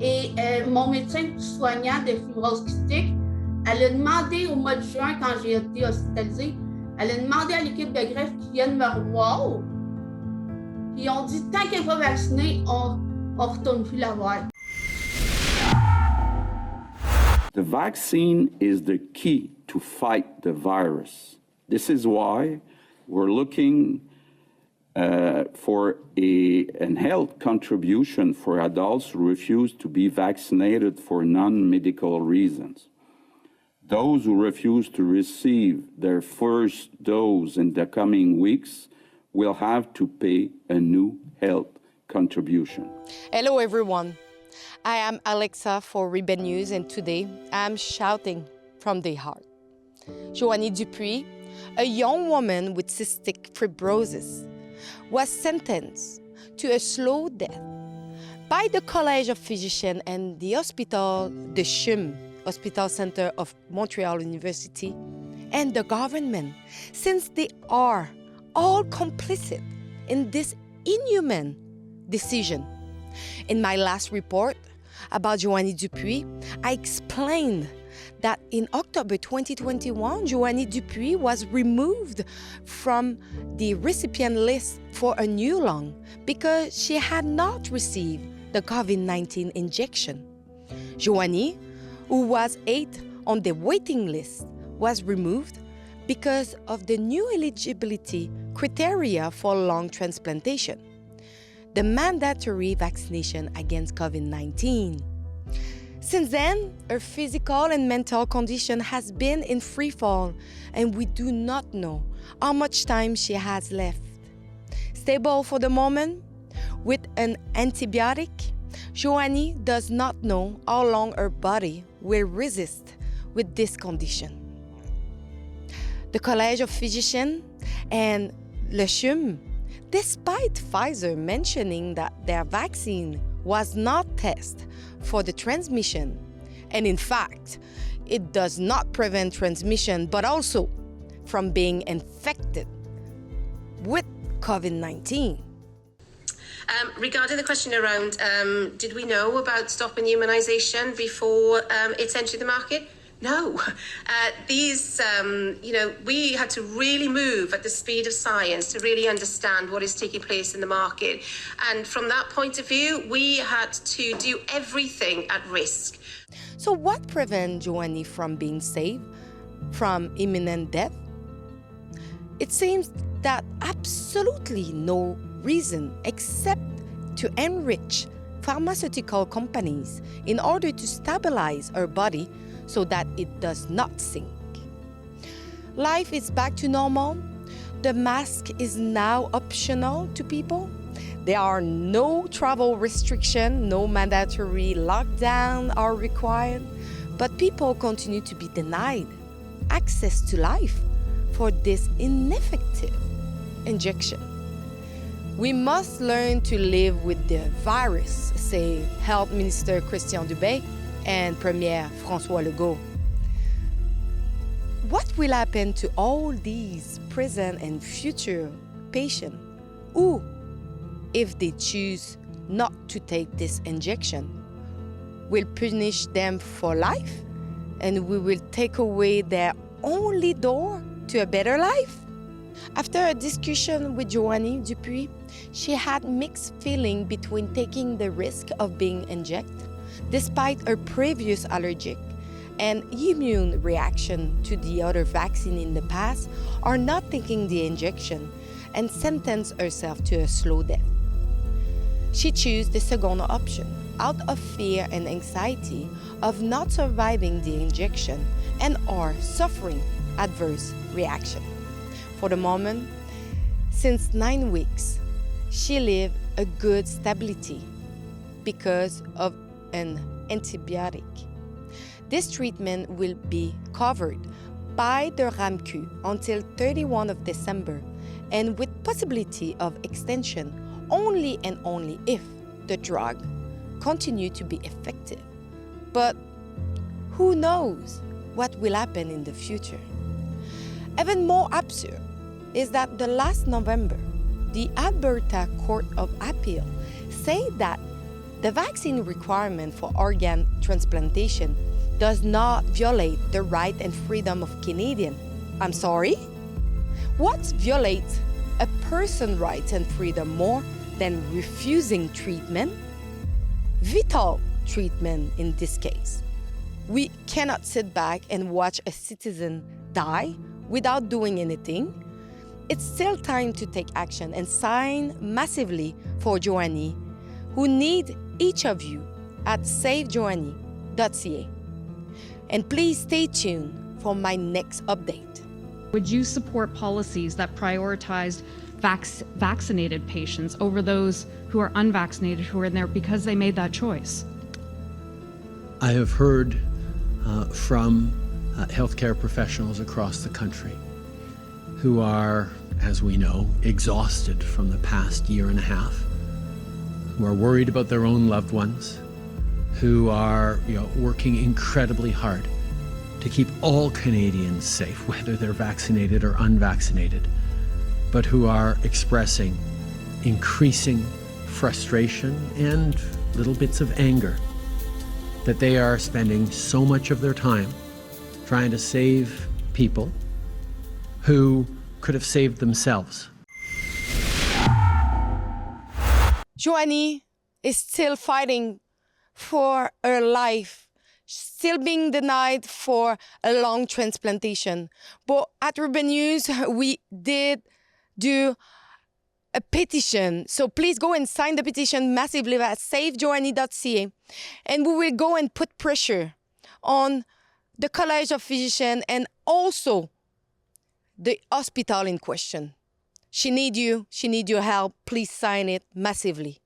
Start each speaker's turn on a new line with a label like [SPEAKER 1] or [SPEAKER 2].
[SPEAKER 1] Et mon médecin soignant de fibrose kystique, elle a demandé au mois de juin, quand j'ai été hospitalisée, elle a demandé à l'équipe de greffe qu'ils viennent me revoir. Puis ils ont dit, tant qu'elle n'est pas vaccinée, on ne retourne plus la voir.
[SPEAKER 2] The vaccine is the key to fight the virus. This is why we're looking for an health contribution for adults who refuse to be vaccinated for non-medical reasons. Those who refuse to receive their first dose in the coming weeks will have to pay a new health contribution.
[SPEAKER 3] Hello everyone, I am Alexa for Ribbon News, and today I'm shouting from the heart. Joanie Dupuis, a young woman with cystic fibrosis, was sentenced to a slow death by the College of Physicians and the Hospital de CHUM, Hospital Center of Montreal University, and the government, since they are all complicit in this inhuman decision. In my last report about Joanie Dupuis, I explained that in October 2021, Joanie Dupuis was removed from the recipient list for a new lung because she had not received the COVID-19 injection. Joanie, who was 8th on the waiting list, was removed because of the new eligibility criteria for lung transplantation, the mandatory vaccination against COVID-19. Since then, her physical and mental condition has been in free fall, and we do not know how much time she has left. Stable for the moment, with an antibiotic, Joanie does not know how long her body will resist with this condition. The College of Physicians and Le CHUM, despite Pfizer mentioning that their vaccine was not tested for the transmission, and in fact, it does not prevent transmission, but also from being infected with COVID-19.
[SPEAKER 4] Regarding the question around, did we know about stopping immunisation before it's entered the market? No. We had to really move at the speed of science to really understand what is taking place in the market. And from that point of view, we had to do everything at risk.
[SPEAKER 3] So what prevents Joanie from being saved from imminent death? It seems that absolutely no reason except to enrich pharmaceutical companies in order to stabilize her body so that it does not sink. Life is back to normal. The mask is now optional to people. There are no travel restrictions, no mandatory lockdown are required, but people continue to be denied access to life for this ineffective injection. We must learn to live with the virus, say Health Minister Christian Dubé and Premier François Legault. What will happen to all these present and future patients who, if they choose not to take this injection, will punish them for life, and we will take away their only door to a better life? After a discussion with Joanie Dupuis, she had mixed feelings between taking the risk of being injected, despite her previous allergic and immune reaction to the other vaccine in the past, or not taking the injection and sentenced herself to a slow death. She chose the second option out of fear and anxiety of not surviving the injection and or suffering adverse reaction. For the moment, since 9 weeks, she lived a good stability because of an antibiotic. This treatment will be covered by the RAMQ until 31 of December, and with possibility of extension only and only if the drug continue to be effective. But who knows what will happen in the future? Even more absurd is that the last November, the Alberta Court of Appeal said that The vaccine requirement for organ transplantation does not violate the right and freedom of Canadians. I'm sorry? What violates a person's rights and freedom more than refusing treatment? Vital treatment in this case. We cannot sit back and watch a citizen die without doing anything. It's still time to take action and sign massively for Joanie, who need each of you at savejoanie.ca. And please stay tuned for my next update.
[SPEAKER 5] Would you support policies that prioritized vaccinated patients over those who are unvaccinated, who are in there because they made that choice?
[SPEAKER 6] I have heard from healthcare professionals across the country who are, as we know, exhausted from the past year and a half, who are worried about their own loved ones, who are working incredibly hard to keep all Canadians safe, whether they're vaccinated or unvaccinated, but who are expressing increasing frustration and little bits of anger that they are spending so much of their time trying to save people who could have saved themselves.
[SPEAKER 3] Joanie is still fighting for her life, still being denied for a lung transplantation. But at Rebel News, we did do a petition. So please go and sign the petition massively at savejoanie.ca. And we will go and put pressure on the College of Physicians and also the hospital in question. She needs you. She needs your help. Please sign it massively.